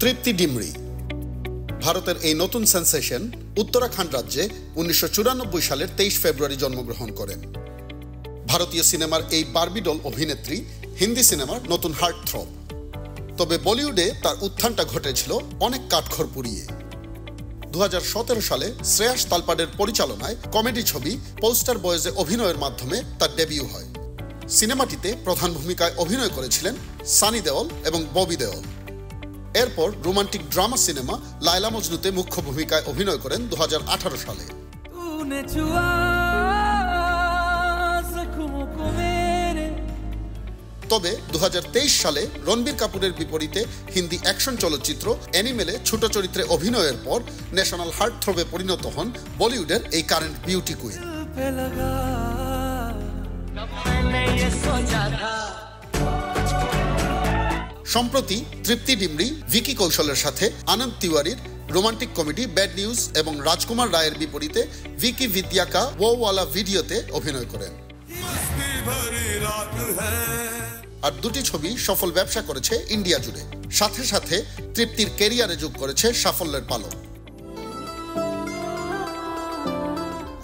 তৃপ্তি ডিমরি ভারতের এই নতুন সেন্সেশন উত্তরাখণ্ড রাজ্যে 1994 সালের 23 ফেব্রুয়ারি জন্মগ্রহণ করেন। ভারতীয় সিনেমার এই বার্বি ডল অভিনেত্রী হিন্দি সিনেমার নতুন হার্ট থ্রব। তবে বলিউডে তার উত্থানটা ঘটেছিল অনেক কাঠখড় পুড়িয়ে। 2017 সালে শ্রেয়াস তালপাডের পরিচালনায় কমেডি ছবি পোস্টার বয়েজে অভিনয়ের মাধ্যমে তার ডেবিউ হয়। সিনেমাটিতে প্রধান ভূমিকায় অভিনয় করেছিলেন সানি দেওল এবং ববি দেওল। এরপর রোমান্টিক ড্রামা সিনেমা লায়লা মজনুতে মুখ্য ভূমিকায় অভিনয় করেন 2018 সালে। তবে 2023 সালে রণবীর কাপুরের বিপরীতে হিন্দি অ্যাকশন চলচ্চিত্র অ্যানিমেলে ছোট চরিত্রে অভিনয়ের পর ন্যাশনাল হার্ট থ্রবে পরিণত হন বলিউডের এই কারেন্ট বিউটি কুইন। সম্প্রতি তৃপ্তি ডিমরি ভিকি কৌশলের সাথে আনন্দ তিওয়ারির রোমান্টিক কমেডি ব্যাড নিউজ এবং রাজকুমার রায়ের বিপরীতে ভিকি বিদ্যা কা ওয়ালা ভিডিওতে অভিনয় করেন। আর দুটি ছবি সফল ব্যবসা করেছে ইন্ডিয়া জুড়ে। সাথে সাথে তৃপ্তির ক্যারিয়ারে যোগ করেছে সাফল্যের পালক।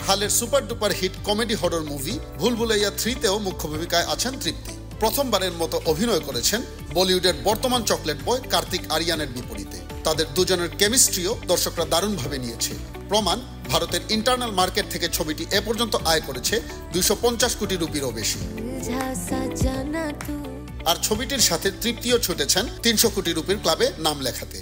হালের super duper hit comedy horror movie Bhool Bhulaiyaa 3-তেও মুখ্য ভূমিকায় আছেন তৃপ্তি। প্রথমবারের মতো অভিনয় করেছেন বলিউডের বর্তমান চকলেট বয় কার্তিক আরিয়ানের বিপরীতে। তাদের দুজনের কেমিস্ট্রিও দর্শকরা দারুণভাবে নিয়েছে। প্রমাণ, ভারতের ইন্টারনাল মার্কেট থেকে ছবিটি এ পর্যন্ত আয় করেছে 250 কোটি রুপিরও বেশি। আর ছবিটির সাথে তৃপ্তিও ছুটেছেন 300 কোটি রুপির ক্লাবে নাম লেখাতে।